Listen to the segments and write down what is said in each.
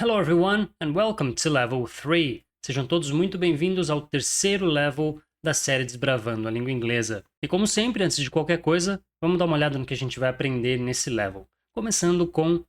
Hello everyone and welcome to Level 3. Sejam todos muito bem-vindos ao terceiro level da série Desbravando a Língua Inglesa. E como sempre, antes de qualquer coisa, vamos dar uma olhada no que a gente vai aprender nesse level. Começando com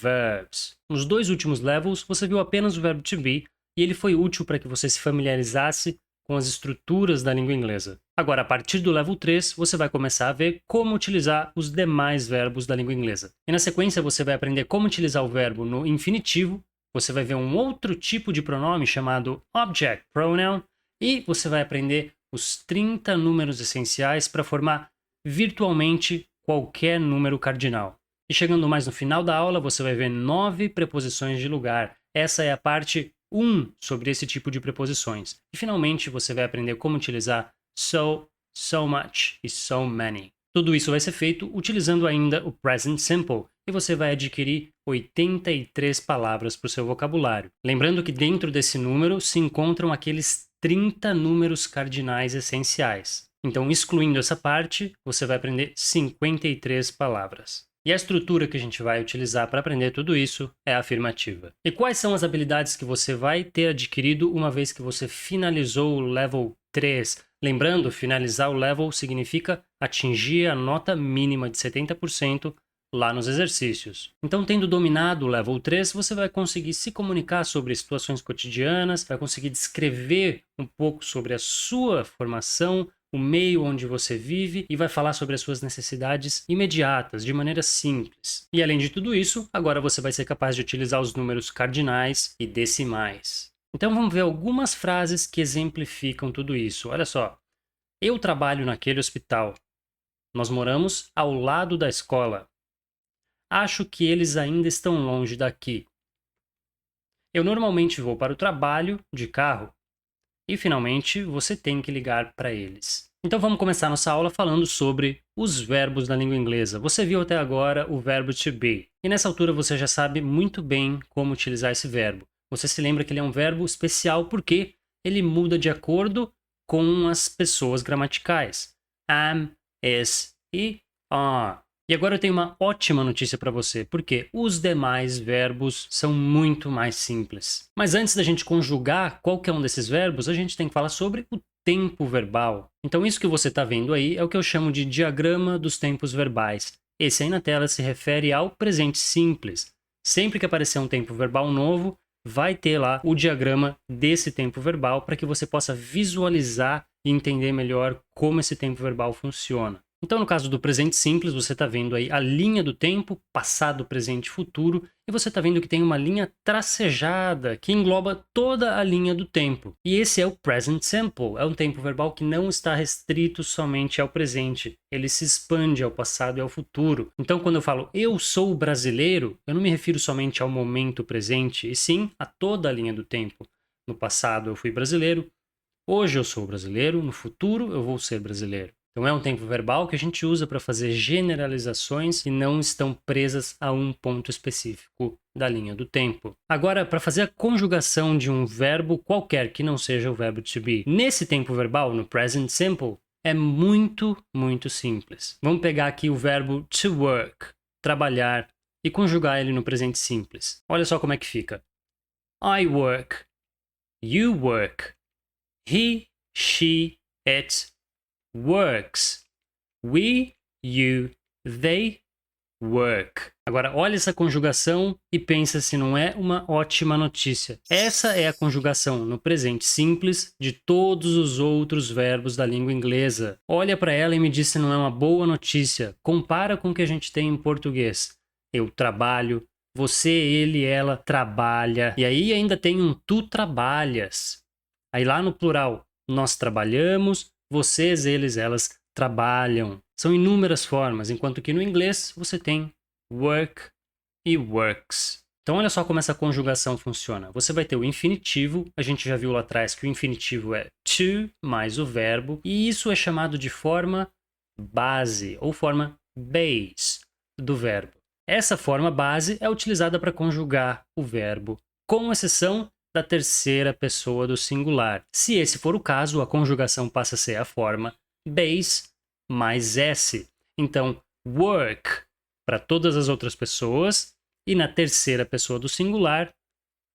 verbs. Nos dois últimos levels, você viu apenas o verbo to be e ele foi útil para que você se familiarizasse com as estruturas da língua inglesa. Agora, a partir do level 3, você vai começar a ver como utilizar os demais verbos da língua inglesa. E na sequência, você vai aprender como utilizar o verbo no infinitivo. Você vai ver um outro tipo de pronome chamado Object Pronoun e você vai aprender os 30 números essenciais para formar virtualmente qualquer número cardinal. E chegando mais no final da aula, você vai ver 9 preposições de lugar. Essa é a parte 1 sobre esse tipo de preposições. E finalmente você vai aprender como utilizar so, so much e so many. Tudo isso vai ser feito utilizando ainda o present simple, e você vai adquirir 83 palavras para o seu vocabulário. Lembrando que dentro desse número se encontram aqueles 30 números cardinais essenciais. Então, excluindo essa parte, você vai aprender 53 palavras. E a estrutura que a gente vai utilizar para aprender tudo isso é a afirmativa. E quais são as habilidades que você vai ter adquirido uma vez que você finalizou o level 3? Lembrando, finalizar o level significa atingir a nota mínima de 70% lá nos exercícios. Então, tendo dominado o level 3, você vai conseguir se comunicar sobre situações cotidianas, vai conseguir descrever um pouco sobre a sua formação, o meio onde você vive e vai falar sobre as suas necessidades imediatas, de maneira simples. E além de tudo isso, agora você vai ser capaz de utilizar os números cardinais e decimais. Então vamos ver algumas frases que exemplificam tudo isso. Olha só. Eu trabalho naquele hospital. Nós moramos ao lado da escola. Acho que eles ainda estão longe daqui. Eu normalmente vou para o trabalho de carro. E finalmente, você tem que ligar para eles. Então vamos começar nossa aula falando sobre os verbos da língua inglesa. Você viu até agora o verbo to be. E nessa altura você já sabe muito bem como utilizar esse verbo. Você se lembra que ele é um verbo especial porque ele muda de acordo com as pessoas gramaticais. Am, is e are. E agora eu tenho uma ótima notícia para você, porque os demais verbos são muito mais simples. Mas antes da gente conjugar qualquer um desses verbos, a gente tem que falar sobre o tempo verbal. Então isso que você está vendo aí é o que eu chamo de diagrama dos tempos verbais. Esse aí na tela se refere ao presente simples. Sempre que aparecer um tempo verbal novo, vai ter lá o diagrama desse tempo verbal para que você possa visualizar e entender melhor como esse tempo verbal funciona. Então, no caso do presente simples, você está vendo aí a linha do tempo, passado, presente e futuro, e você está vendo que tem uma linha tracejada que engloba toda a linha do tempo. E esse é o present simple, é um tempo verbal que não está restrito somente ao presente, ele se expande ao passado e ao futuro. Então, quando eu falo eu sou brasileiro, eu não me refiro somente ao momento presente, e sim a toda a linha do tempo. No passado eu fui brasileiro, hoje eu sou brasileiro, no futuro eu vou ser brasileiro. Então é um tempo verbal que a gente usa para fazer generalizações que não estão presas a um ponto específico da linha do tempo. Agora, para fazer a conjugação de um verbo qualquer que não seja o verbo to be, nesse tempo verbal, no present simple, é muito, muito simples. Vamos pegar aqui o verbo to work, trabalhar, e conjugar ele no presente simples. Olha só como é que fica. I work, you work, he, she, it works. We, you, they work. Agora, olha essa conjugação e pensa se não é uma ótima notícia. Essa é a conjugação no presente simples de todos os outros verbos da língua inglesa. Olha para ela e me diz se não é uma boa notícia. Compara com o que a gente tem em português. Eu trabalho, você, ele, ela trabalha. E aí ainda tem um tu trabalhas. Aí lá no plural, nós trabalhamos, vocês, eles, elas trabalham. São inúmeras formas, enquanto que no inglês você tem work e works. Então olha só como essa conjugação funciona. Você vai ter o infinitivo, a gente já viu lá atrás que o infinitivo é to mais o verbo, e isso é chamado de forma base ou forma base do verbo. Essa forma base é utilizada para conjugar o verbo, com exceção da terceira pessoa do singular. Se esse for o caso, a conjugação passa a ser a forma base mais S. Então, work para todas as outras pessoas e na terceira pessoa do singular,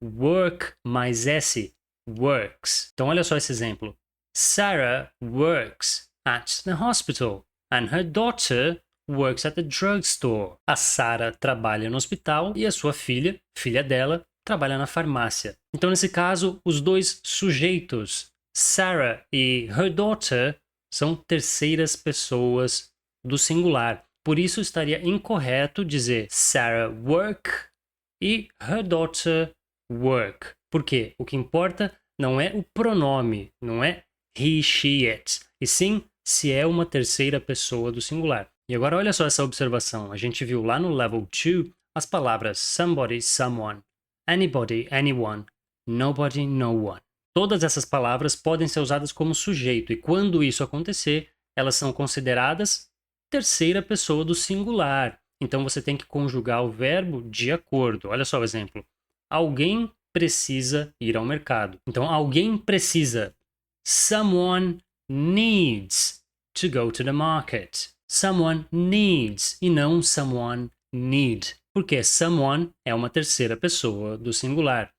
work mais S, works. Então olha só esse exemplo. Sarah works at the hospital and her daughter works at the drugstore. A Sarah trabalha no hospital e a sua filha dela, trabalha na farmácia. Então nesse caso, os dois sujeitos, Sarah e her daughter, são terceiras pessoas do singular. Por isso estaria incorreto dizer Sarah work e her daughter work. Por quê? O que importa não é o pronome, não é he, she, it, e sim se é uma terceira pessoa do singular. E agora olha só essa observação. A gente viu lá no level 2 as palavras somebody, someone, anybody, anyone, nobody, no one. Todas essas palavras podem ser usadas como sujeito e quando isso acontecer, elas são consideradas terceira pessoa do singular. Então você tem que conjugar o verbo de acordo. Olha só o exemplo. Alguém precisa ir ao mercado. Então alguém precisa. Someone needs to go to the market. Someone needs e não someone need. Porque someone é uma terceira pessoa do singular.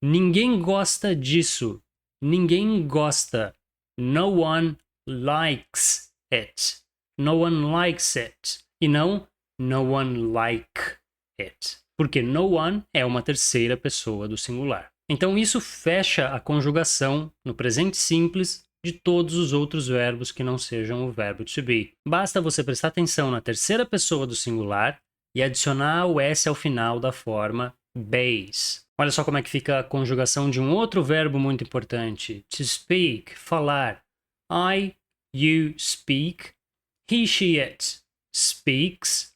Ninguém gosta disso. Ninguém gosta. No one likes it. No one likes it. E não no one like it. Porque no one é uma terceira pessoa do singular. Então isso fecha a conjugação no presente simples de todos os outros verbos que não sejam o verbo to be. Basta você prestar atenção na terceira pessoa do singular e adicionar o S ao final da forma base. Olha só como é que fica a conjugação de um outro verbo muito importante. To speak, falar. I, you speak. He, she, it speaks.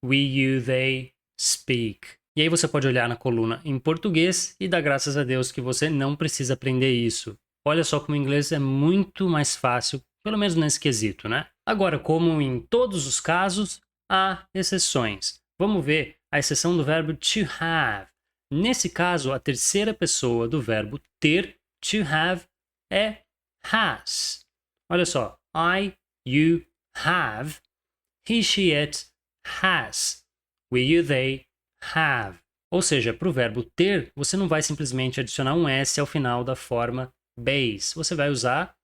We, you, they speak. E aí você pode olhar na coluna em português e dar graças a Deus que você não precisa aprender isso. Olha só como o inglês é muito mais fácil, pelo menos nesse quesito, né? Agora, como em todos os casos, há exceções. Vamos ver a exceção do verbo to have. Nesse caso, a terceira pessoa do verbo ter, to have, é has. Olha só. I, you, have. He, she, it, has. We, you, they, have. Ou seja, para o verbo ter, você não vai simplesmente adicionar um S ao final da forma base. Você vai usar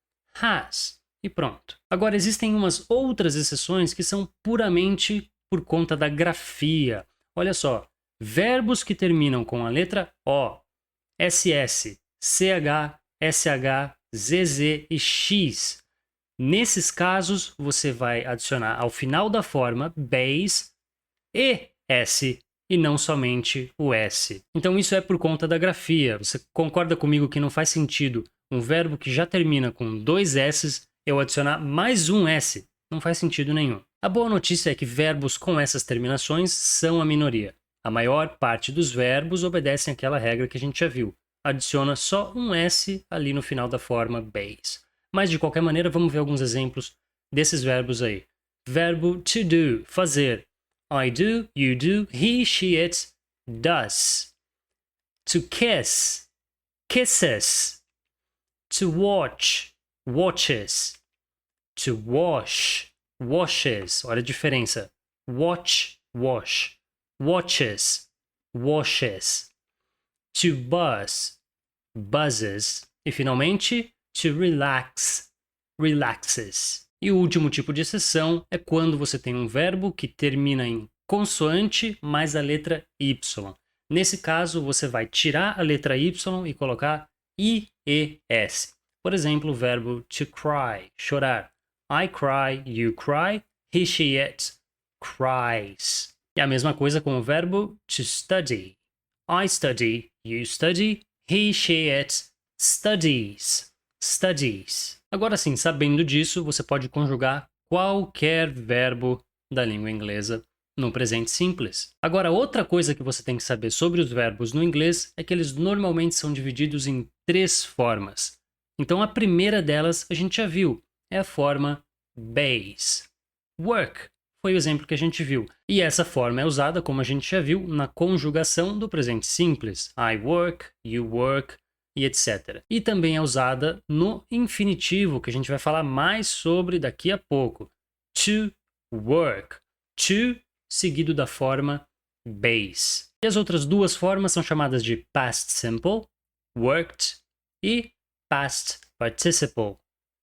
has. E pronto. Agora, existem umas outras exceções que são puramente por conta da grafia. Olha só. Verbos que terminam com a letra O, SS, CH, SH, ZZ e X. Nesses casos, você vai adicionar ao final da forma base e S e não somente o S. Então isso é por conta da grafia. Você concorda comigo que não faz sentido um verbo que já termina com dois S's eu adicionar mais um S? Não faz sentido nenhum. A boa notícia é que verbos com essas terminações são a minoria. A maior parte dos verbos obedecem àquela regra que a gente já viu. Adiciona só um S ali no final da forma base. Mas de qualquer maneira, vamos ver alguns exemplos desses verbos aí. Verbo to do, fazer. I do, you do, he, she, it does. To kiss, kisses. To watch, watches. To wash, washes. Olha a diferença. Watch, wash. Watches, washes. To buzz, buzzes. E finalmente, to relax, relaxes. E o último tipo de exceção é quando você tem um verbo que termina em consoante mais a letra Y. Nesse caso, você vai tirar a letra Y e colocar IES. Por exemplo, o verbo to cry, chorar. I cry, you cry, he, she, it cries. E a mesma coisa com o verbo to study. I study, you study, he, she, it studies. Studies. Agora sim, sabendo disso, você pode conjugar qualquer verbo da língua inglesa no presente simples. Agora, outra coisa que você tem que saber sobre os verbos no inglês é que eles normalmente são divididos em 3 formas. Então, a primeira delas a gente já viu, é a forma base. Work foi o exemplo que a gente viu. E essa forma é usada, como a gente já viu, na conjugação do presente simples. I work, you work, e etc. E também é usada no infinitivo, que a gente vai falar mais sobre daqui a pouco. To work. To seguido da forma base. E as outras duas formas são chamadas de past simple, worked, e past participle,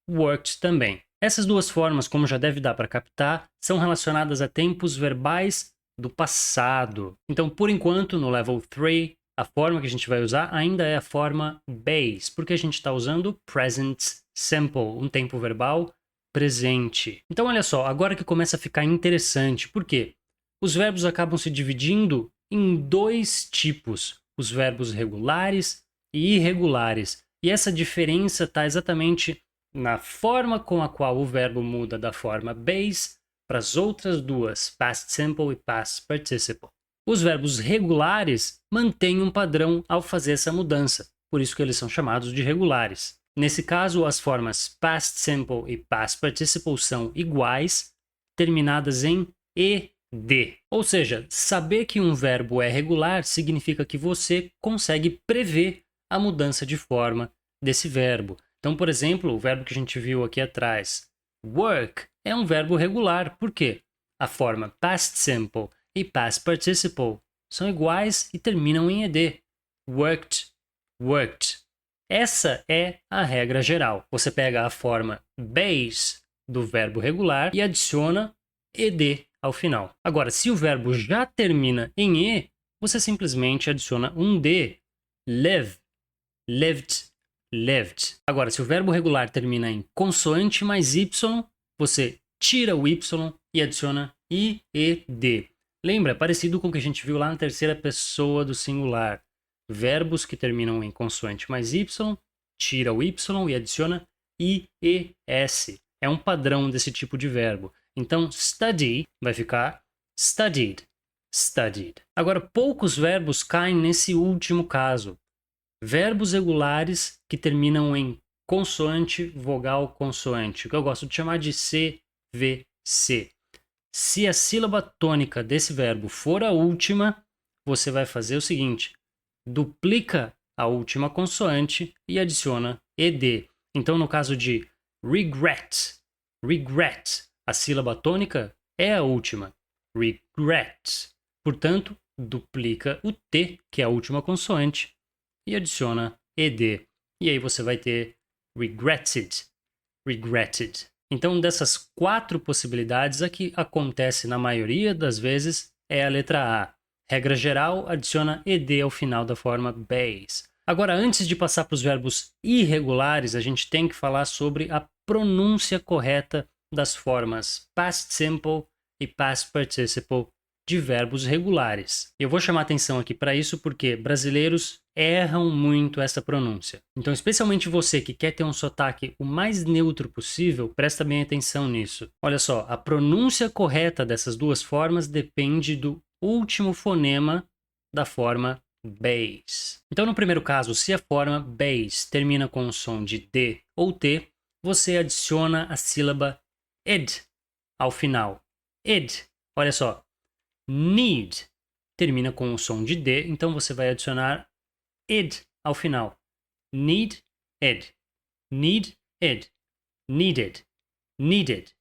worked também. Essas duas formas, como já deve dar para captar, são relacionadas a tempos verbais do passado. Então, por enquanto, no level 3, a forma que a gente vai usar ainda é a forma base, porque a gente está usando present simple, um tempo verbal presente. Então, olha só, agora que começa a ficar interessante, por quê? Os verbos acabam se dividindo em dois tipos, os verbos regulares e irregulares. E essa diferença está exatamente na forma com a qual o verbo muda da forma base para as outras duas, past simple e past participle. Os verbos regulares mantêm um padrão ao fazer essa mudança, por isso que eles são chamados de regulares. Nesse caso, as formas past simple e past participle são iguais, terminadas em ed. Ou seja, saber que um verbo é regular significa que você consegue prever a mudança de forma desse verbo. Então, por exemplo, o verbo que a gente viu aqui atrás, work, é um verbo regular. Por quê? A forma past simple e past participle são iguais e terminam em ed. Worked, worked. Essa é a regra geral. Você pega a forma base do verbo regular e adiciona ed ao final. Agora, se o verbo já termina em e, você simplesmente adiciona um d. Live, lived, lived. Agora, se o verbo regular termina em consoante mais y, você tira o y e adiciona ied. Lembra? É parecido com o que a gente viu lá na terceira pessoa do singular. Verbos que terminam em consoante mais y, tira o y e adiciona ies. É um padrão desse tipo de verbo. Então, study vai ficar studied, studied. Agora, poucos verbos caem nesse último caso. Verbos regulares que terminam em consoante, vogal, consoante, o que eu gosto de chamar de CVC. Se a sílaba tônica desse verbo for a última, você vai fazer o seguinte: duplica a última consoante e adiciona ed. Então, no caso de regret, regret, a sílaba tônica é a última, regret. Portanto, duplica o T, que é a última consoante, e adiciona ed. E aí você vai ter regretted, regretted. Então, dessas 4 possibilidades, a que acontece na maioria das vezes é a letra A. Regra geral, adiciona ed ao final da forma base. Agora, antes de passar para os verbos irregulares, a gente tem que falar sobre a pronúncia correta das formas past simple e past participle de verbos regulares. Eu vou chamar atenção aqui para isso porque brasileiros erram muito essa pronúncia. Então, especialmente você que quer ter um sotaque o mais neutro possível, presta bem atenção nisso. Olha só, a pronúncia correta dessas duas formas depende do último fonema da forma base. Então, no primeiro caso, se a forma base termina com o som de D ou T, você adiciona a sílaba ed ao final. Ed. Olha só. Need termina com o som de D, então você vai adicionar ed ao final. Need, ed. Need, ed. Needed, needed.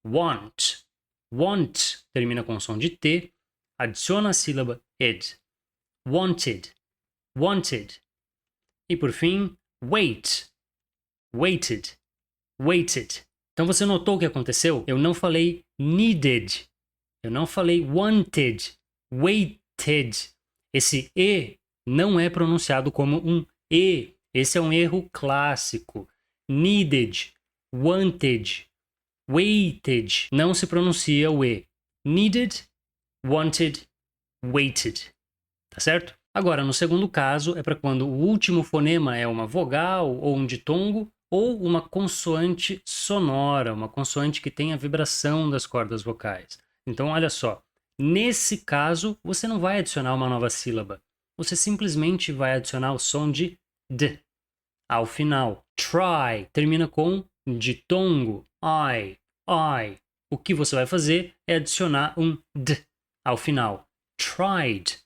Want. Want termina com o som de T, adiciona a sílaba ed. Wanted, wanted. E por fim, wait. Waited, waited. Então você notou o que aconteceu? Eu não falei needed. Eu não falei wanted, waited. Esse E não é pronunciado como um E. Esse é um erro clássico. Needed, wanted, waited. Não se pronuncia o E. Needed, wanted, waited. Tá certo? Agora, no segundo caso, é para quando o último fonema é uma vogal ou um ditongo ou uma consoante sonora, uma consoante que tem a vibração das cordas vocais. Então, olha só, nesse caso, você não vai adicionar uma nova sílaba. Você simplesmente vai adicionar o som de D ao final. Try termina com ditongo, I. O que você vai fazer é adicionar um D ao final. Tried.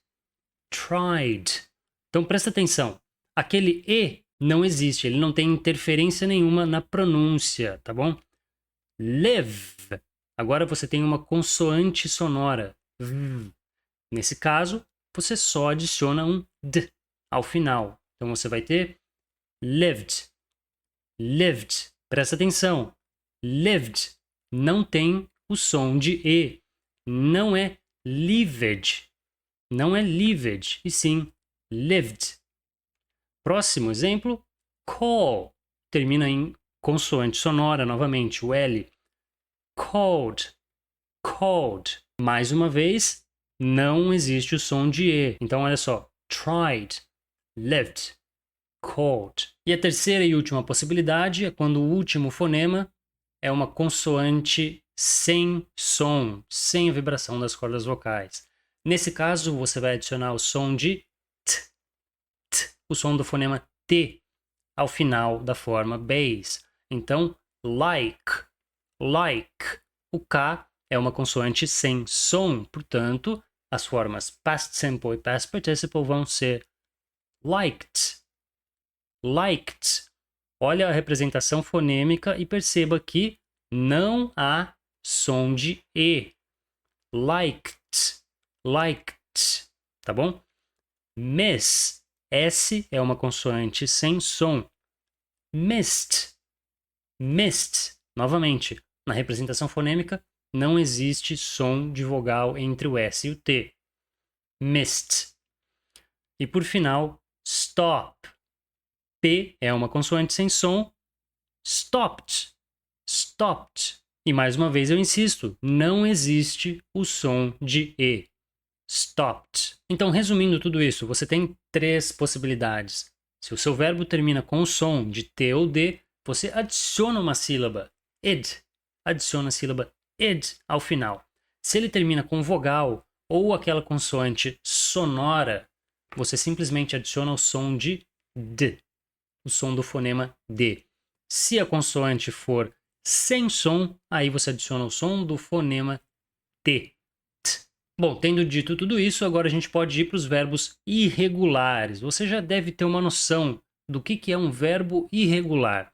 Então, presta atenção. Aquele E não existe, ele não tem interferência nenhuma na pronúncia, tá bom? Live. Agora você tem uma consoante sonora. Nesse caso, você só adiciona um d ao final. Então você vai ter lived, lived. Presta atenção, lived não tem o som de e. Não é lived, não é lived, e sim lived. Próximo exemplo, call. Termina em consoante sonora novamente, o L. Called, called. Mais uma vez, não existe o som de E. Então, olha só. Tried, lived, called. E a terceira e última possibilidade é quando o último fonema é uma consoante sem som, sem a vibração das cordas vocais. Nesse caso, você vai adicionar o som de t, t, o som do fonema T ao final da forma base. Então, like, like. O K é uma consoante sem som, portanto, as formas past simple e past participle vão ser liked, liked. Olha a representação fonêmica e perceba que não há som de E. Liked, liked, tá bom? Miss, S é uma consoante sem som. Missed, missed. Novamente, na representação fonêmica, não existe som de vogal entre o S e o T. Missed. E por final, stop. P é uma consoante sem som. Stopped, stopped. E mais uma vez eu insisto, não existe o som de E. Stopped. Então, resumindo tudo isso, você tem 3 possibilidades. Se o seu verbo termina com o som de T ou D, você adiciona uma sílaba, id. Adiciona a sílaba id ao final. Se ele termina com vogal ou aquela consoante sonora, você simplesmente adiciona o som de D, o som do fonema D. Se a consoante for sem som, aí você adiciona o som do fonema T. Bom, tendo dito tudo isso, agora a gente pode ir para os verbos irregulares. Você já deve ter uma noção do que é um verbo irregular.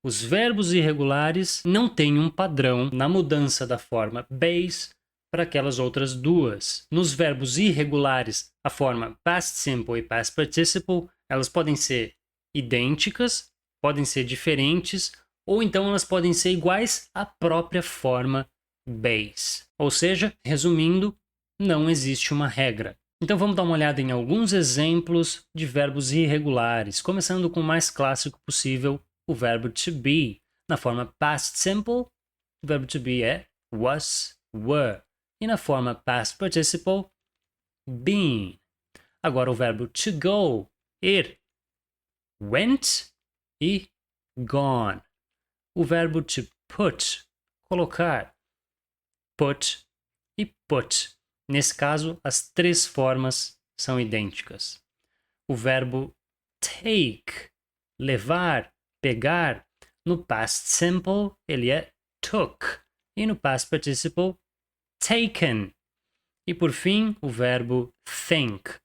Os verbos irregulares não têm um padrão na mudança da forma base para aquelas outras duas. Nos verbos irregulares, a forma past simple e past participle, elas podem ser idênticas, podem ser diferentes, ou então elas podem ser iguais à própria forma base. Ou seja, resumindo, não existe uma regra. Então vamos dar uma olhada em alguns exemplos de verbos irregulares, começando com o mais clássico possível, o verbo to be. Na forma past simple, o verbo to be é was, were. E na forma past participle, been. Agora o verbo to go, ir. Went e gone. O verbo to put, colocar. Put e put. Nesse caso, as 3 formas são idênticas. O verbo take, levar, pegar, no past simple ele é took e no past participle taken. E por fim, o verbo think,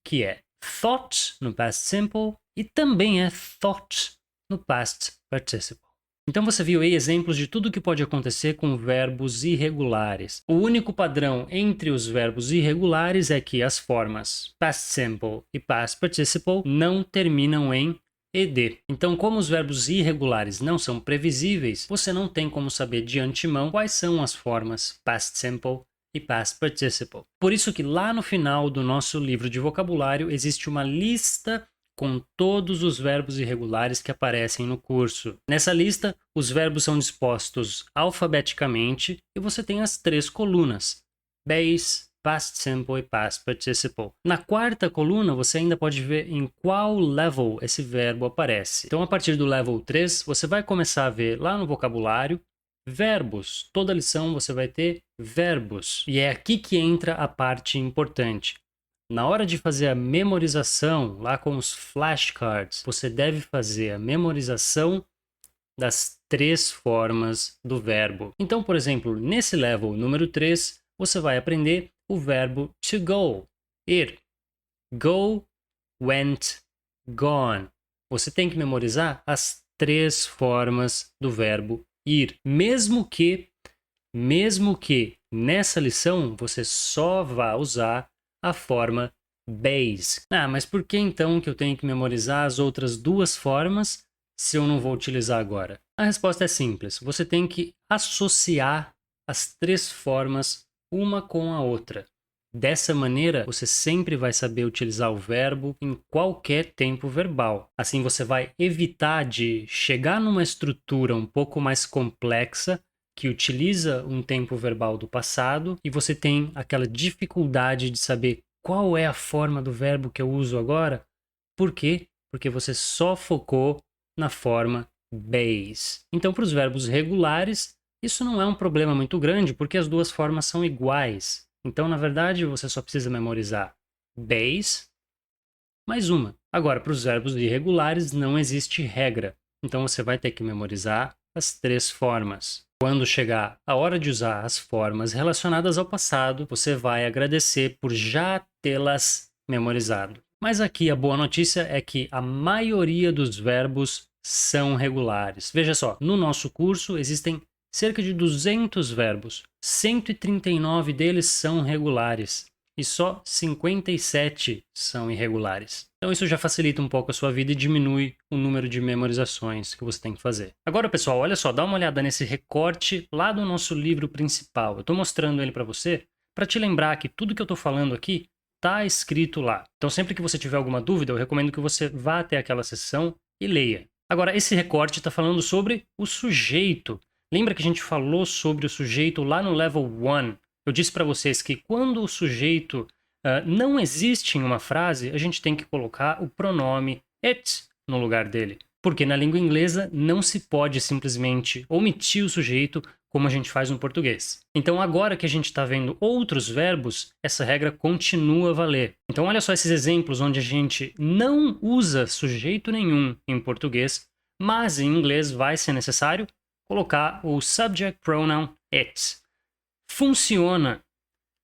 que é thought no past simple e também é thought no past participle. Então você viu aí exemplos de tudo que pode acontecer com verbos irregulares. O único padrão entre os verbos irregulares é que as formas past simple e past participle não terminam em ed. Então, como os verbos irregulares não são previsíveis, você não tem como saber de antemão quais são as formas past simple e past participle. Por isso que lá no final do nosso livro de vocabulário existe uma lista com todos os verbos irregulares que aparecem no curso. Nessa lista, os verbos são dispostos alfabeticamente e você tem as 3 colunas: base, past simple e past participle. Na 4ª coluna, você ainda pode ver em qual level esse verbo aparece. Então, a partir do level 3, você vai começar a ver lá no vocabulário verbos. Toda lição você vai ter verbos. E é aqui que entra a parte importante. Na hora de fazer a memorização, lá com os flashcards, você deve fazer a memorização das 3 formas do verbo. Então, por exemplo, nesse level número 3, você vai aprender o verbo to go, ir. Go, went, gone. Você tem que memorizar as 3 formas do verbo ir. Mesmo que nessa lição você só vai usar a forma base. Ah, mas por que então que eu tenho que memorizar as outras duas formas se eu não vou utilizar agora? A resposta é simples. Você tem que associar as três formas uma com a outra. Dessa maneira, você sempre vai saber utilizar o verbo em qualquer tempo verbal. Assim, você vai evitar de chegar numa estrutura um pouco mais complexa que utiliza um tempo verbal do passado e você tem aquela dificuldade de saber qual é a forma do verbo que eu uso agora. Por quê? Porque você só focou na forma base. Então, para os verbos regulares, isso não é um problema muito grande, porque as duas formas são iguais. Então, na verdade, você só precisa memorizar base mais uma. Agora, para os verbos irregulares, não existe regra. Então, você vai ter que memorizar as três formas. Quando chegar a hora de usar as formas relacionadas ao passado, você vai agradecer por já tê-las memorizado. Mas aqui a boa notícia é que a maioria dos verbos são regulares. Veja só, no nosso curso existem cerca de 200 verbos. 139 deles são regulares e só 57 são irregulares. Então isso já facilita um pouco a sua vida e diminui o número de memorizações que você tem que fazer. Agora, pessoal, olha só, dá uma olhada nesse recorte lá do nosso livro principal. Eu estou mostrando ele para você para te lembrar que tudo que eu estou falando aqui está escrito lá. Então sempre que você tiver alguma dúvida, eu recomendo que você vá até aquela seção e leia. Agora, esse recorte está falando sobre o sujeito. Lembra que a gente falou sobre o sujeito lá no Level 1? Eu disse para vocês que quando o sujeito não existe em uma frase, a gente tem que colocar o pronome it no lugar dele. Porque na língua inglesa não se pode simplesmente omitir o sujeito como a gente faz no português. Então agora que a gente está vendo outros verbos, essa regra continua a valer. Então olha só esses exemplos onde a gente não usa sujeito nenhum em português, mas em inglês vai ser necessário colocar o subject pronoun it. Funciona.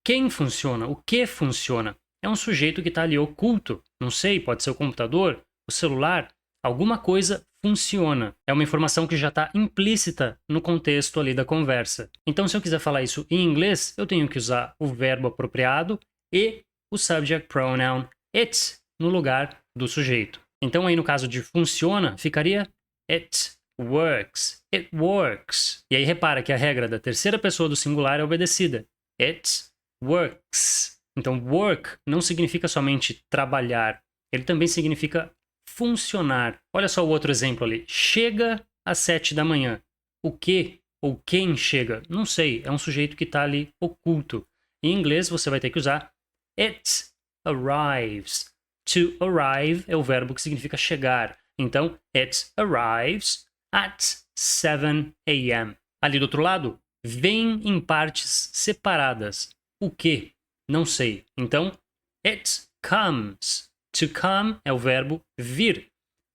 Quem funciona? O que funciona? É um sujeito que está ali oculto. Não sei, pode ser o computador, o celular. Alguma coisa funciona. É uma informação que já está implícita no contexto ali da conversa. Então, se eu quiser falar isso em inglês, eu tenho que usar o verbo apropriado e o subject pronoun it no lugar do sujeito. Então, aí no caso de funciona, ficaria it works. It works. E aí repara que a regra da terceira pessoa do singular é obedecida. It works. Então, work não significa somente trabalhar. Ele também significa funcionar. Olha só o outro exemplo ali. Chega às 7 da manhã. O que ou quem chega? Não sei. É um sujeito que está ali oculto. Em inglês, você vai ter que usar it arrives. To arrive é o verbo que significa chegar. Então, it arrives at 7 a.m. Ali do outro lado, vem em partes separadas. O que? Não sei. Então, it comes. To come é o verbo vir.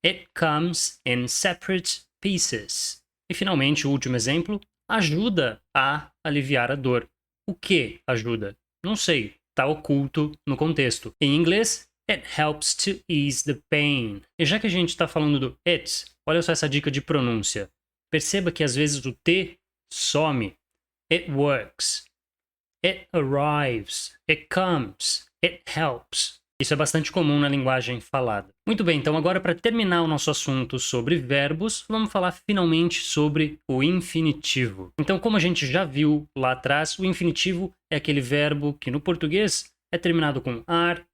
It comes in separate pieces. E finalmente, o último exemplo, ajuda a aliviar a dor. O que ajuda? Não sei. Está oculto no contexto. Em inglês, it helps to ease the pain. E já que a gente está falando do it, olha só essa dica de pronúncia. Perceba que às vezes o T some. It works. It arrives. It comes. It helps. Isso é bastante comum na linguagem falada. Muito bem, então agora para terminar o nosso assunto sobre verbos, vamos falar finalmente sobre o infinitivo. Então, como a gente já viu lá atrás, o infinitivo é aquele verbo que no português é terminado com ar,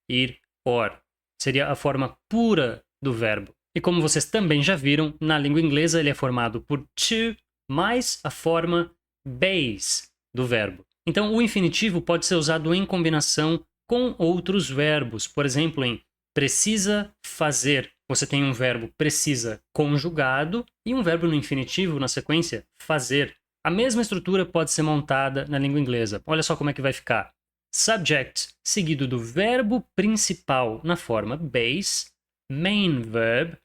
ir, or. Seria a forma pura do verbo. E como vocês também já viram, na língua inglesa ele é formado por to mais a forma base do verbo. Então, o infinitivo pode ser usado em combinação com outros verbos. Por exemplo, em precisa fazer. Você tem um verbo precisa conjugado e um verbo no infinitivo na sequência fazer. A mesma estrutura pode ser montada na língua inglesa. Olha só como é que vai ficar. Subject seguido do verbo principal na forma base, main verb,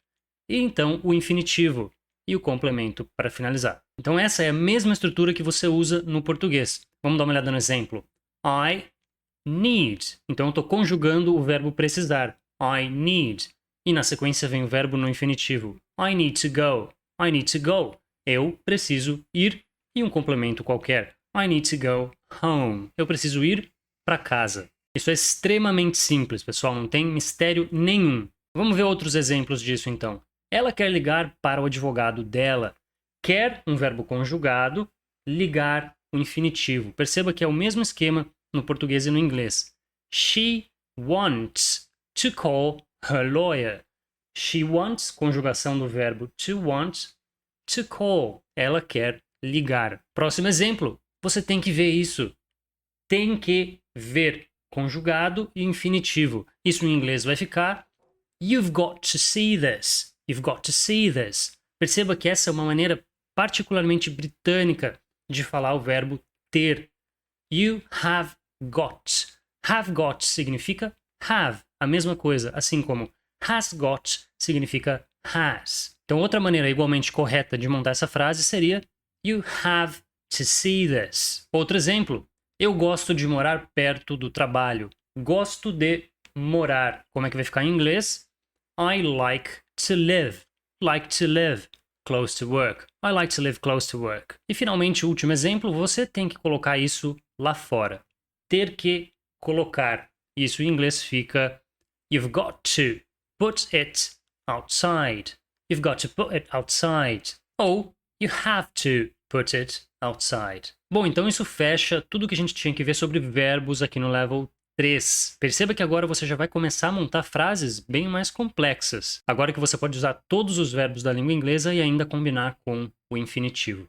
e então o infinitivo e o complemento para finalizar. Então essa é a mesma estrutura que você usa no português. Vamos dar uma olhada no exemplo. I need. Então eu estou conjugando o verbo precisar. I need. E na sequência vem o verbo no infinitivo. I need to go. I need to go. Eu preciso ir e um complemento qualquer. I need to go home. Eu preciso ir para casa. Isso é extremamente simples, pessoal, não tem mistério nenhum. Vamos ver outros exemplos disso, então. Ela quer ligar para o advogado dela. Quer, um verbo conjugado, ligar, o infinitivo. Perceba que é o mesmo esquema no português e no inglês. She wants to call her lawyer. She wants, conjugação do verbo to want, to call. Ela quer ligar. Próximo exemplo. Você tem que ver isso. Tem que ver, conjugado e infinitivo. Isso em inglês vai ficar You've got to see this. You've got to see this. Perceba que essa é uma maneira particularmente britânica de falar o verbo ter. You have got. Have got significa have, a mesma coisa, assim como has got significa has. Então, outra maneira igualmente correta de montar essa frase seria You have to see this. Outro exemplo. Eu gosto de morar perto do trabalho. Gosto de morar. Como é que vai ficar em inglês? I like to live. Like to live close to work. I like to live close to work. E finalmente, o último exemplo, você tem que colocar isso lá fora. Ter que colocar. Isso em inglês fica You've got to put it outside. You've got to put it outside. Ou you have to put it outside. Bom, então isso fecha tudo que a gente tinha que ver sobre verbos aqui no Level 3. Perceba que agora você já vai começar a montar frases bem mais complexas. Agora que você pode usar todos os verbos da língua inglesa e ainda combinar com o infinitivo.